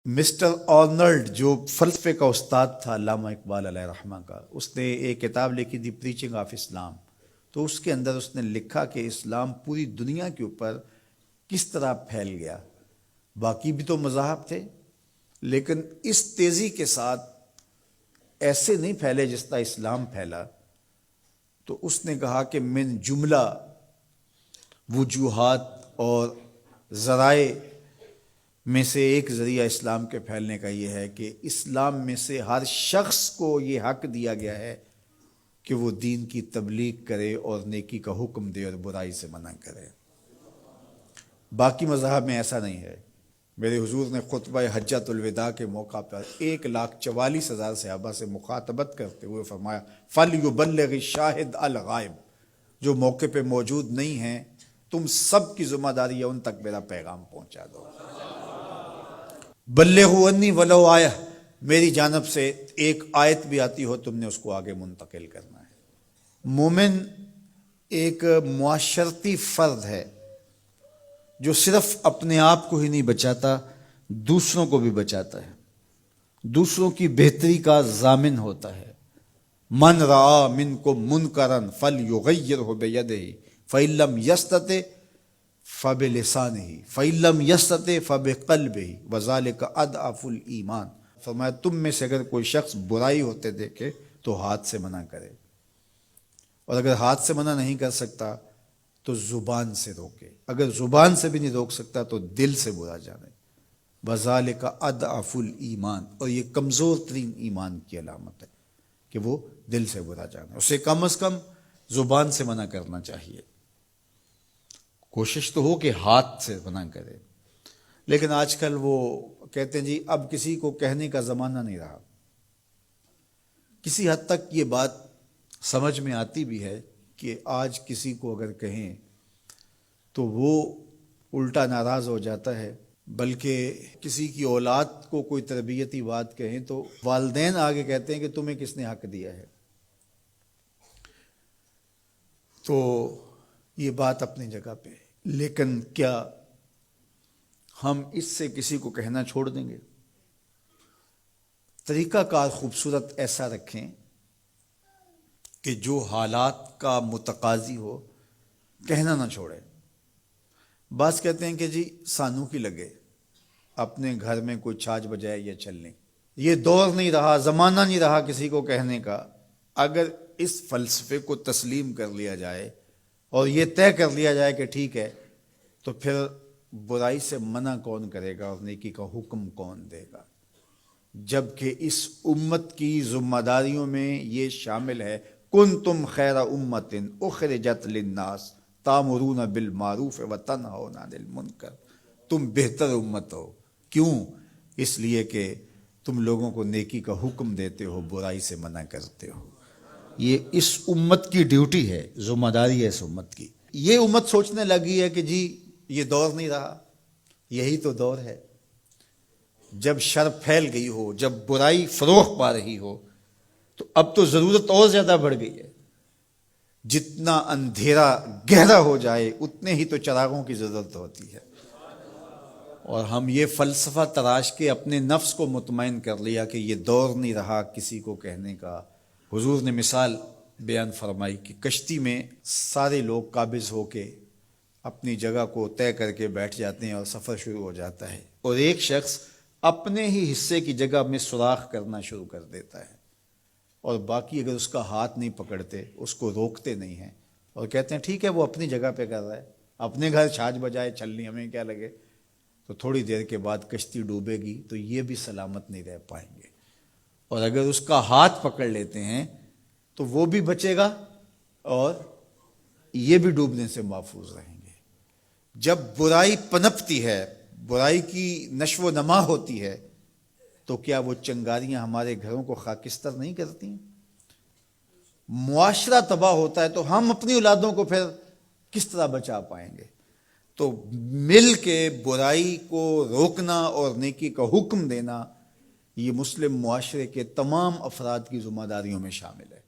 Mister Arnold جو فلسفے کا استاد تھا علامہ اقبال علیہ رحمہ کا، اس نے ایک کتاب لکھی تھی پریچنگ آف اسلام. تو اس کے اندر اس نے لکھا کہ اسلام پوری دنیا کے اوپر کس طرح پھیل گیا. باقی بھی تو مذاہب تھے لیکن اس تیزی کے ساتھ ایسے نہیں پھیلے جس طرح اسلام پھیلا. تو اس نے کہا کہ من جملہ وجوہات اور ذرائع میں سے ایک ذریعہ اسلام کے پھیلنے کا یہ ہے کہ اسلام میں سے ہر شخص کو یہ حق دیا گیا ہے کہ وہ دین کی تبلیغ کرے اور نیکی کا حکم دے اور برائی سے منع کرے. باقی مذاہب میں ایسا نہیں ہے. میرے حضور نے خطبہ حجۃ الوداع کے موقع پر 1,44,000 صحابہ سے مخاطبت کرتے ہوئے فرمایا فَلْيُبَلِّغِ الشَّاهِدُ الْغَائِبَ، جو موقع پہ موجود نہیں ہیں تم سب کی ذمہ داری ہے ان تک میرا پیغام پہنچا دو. بلغوا عنی ولو آیہ، میری جانب سے ایک آیت بھی آتی ہو تم نے اس کو آگے منتقل کرنا ہے. مومن ایک معاشرتی فرد ہے جو صرف اپنے آپ کو ہی نہیں بچاتا، دوسروں کو بھی بچاتا ہے، دوسروں کی بہتری کا ضامن ہوتا ہے. من رعا منکم منکرا فلیغیرہ بیدہ فإن لم یستطع فبلسانہ فإن لم یستطع فبقلبہ وذلک اضعف الایمان. فرمایا تم میں سے اگر کوئی شخص برائی ہوتے دیکھے تو ہاتھ سے منع کرے، اور اگر ہاتھ سے منع نہیں کر سکتا تو زبان سے روکے، اگر زبان سے بھی نہیں روک سکتا تو دل سے برا جانے. وذالک اضعف الایمان، اور یہ کمزور ترین ایمان کی علامت ہے کہ وہ دل سے برا جانا. اسے کم از کم زبان سے منع کرنا چاہیے. کوشش تو ہو کہ ہاتھ سے منع کرے، لیکن آج کل وہ کہتے ہیں جی اب کسی کو کہنے کا زمانہ نہیں رہا. کسی حد تک یہ بات سمجھ میں آتی بھی ہے کہ آج کسی کو اگر کہیں تو وہ الٹا ناراض ہو جاتا ہے، بلکہ کسی کی اولاد کو کوئی تربیتی بات کہیں تو والدین آگے کہتے ہیں کہ تمہیں کس نے حق دیا ہے. تو یہ بات اپنی جگہ پہ ہے، لیکن کیا ہم اس سے کسی کو کہنا چھوڑ دیں گے؟ طریقہ کار خوبصورت ایسا رکھیں کہ جو حالات کا متقاضی ہو کہنا نہ چھوڑے. بعض کہتے ہیں کہ جی سانو کی لگے اپنے گھر میں کوئی چھاج بجائے یا چلنے. یہ دور نہیں رہا، زمانہ نہیں رہا کسی کو کہنے کا. اگر اس فلسفے کو تسلیم کر لیا جائے اور یہ طے کر لیا جائے کہ ٹھیک ہے، تو پھر برائی سے منع کون کرے گا اور نیکی کا حکم کون دے گا؟ جبکہ اس امت کی ذمہ داریوں میں یہ شامل ہے کنتم خیر امت اخرجت للناس تامرون بالمعروف وتنہون عن المنکر. تم بہتر امت ہو. کیوں؟ اس لیے کہ تم لوگوں کو نیکی کا حکم دیتے ہو، برائی سے منع کرتے ہو. یہ اس امت کی ڈیوٹی ہے، ذمہ داری ہے اس امت کی. یہ امت سوچنے لگی ہے کہ جی یہ دور نہیں رہا. یہی تو دور ہے. جب شر پھیل گئی ہو، جب برائی فروغ پا رہی ہو، تو اب تو ضرورت اور زیادہ بڑھ گئی ہے. جتنا اندھیرا گہرا ہو جائے اتنے ہی تو چراغوں کی ضرورت ہوتی ہے. اور ہم یہ فلسفہ تراش کے اپنے نفس کو مطمئن کر لیا کہ یہ دور نہیں رہا کسی کو کہنے کا. حضور نے مثال بیان فرمائی کہ کشتی میں سارے لوگ قابض ہو کے اپنی جگہ کو طے کر کے بیٹھ جاتے ہیں اور سفر شروع ہو جاتا ہے، اور ایک شخص اپنے ہی حصے کی جگہ میں سوراخ کرنا شروع کر دیتا ہے، اور باقی اگر اس کا ہاتھ نہیں پکڑتے، اس کو روکتے نہیں ہیں اور کہتے ہیں ٹھیک ہے وہ اپنی جگہ پہ کر رہا ہے، اپنے گھر چھاج بجائے چلنی ہمیں کیا لگے. تو تھوڑی دیر کے بعد کشتی ڈوبے گی تو یہ بھی سلامت نہیں رہ پائیں گے. اور اگر اس کا ہاتھ پکڑ لیتے ہیں تو وہ بھی بچے گا اور یہ بھی ڈوبنے سے محفوظ رہیں گے. جب برائی پنپتی ہے، برائی کی نشو و نما ہوتی ہے، تو کیا وہ چنگاریاں ہمارے گھروں کو خاکستر نہیں کرتی ہیں؟ معاشرہ تباہ ہوتا ہے تو ہم اپنی اولادوں کو پھر کس طرح بچا پائیں گے؟ تو مل کے برائی کو روکنا اور نیکی کا حکم دینا یہ مسلم معاشرے کے تمام افراد کی ذمہ داریوں میں شامل ہے.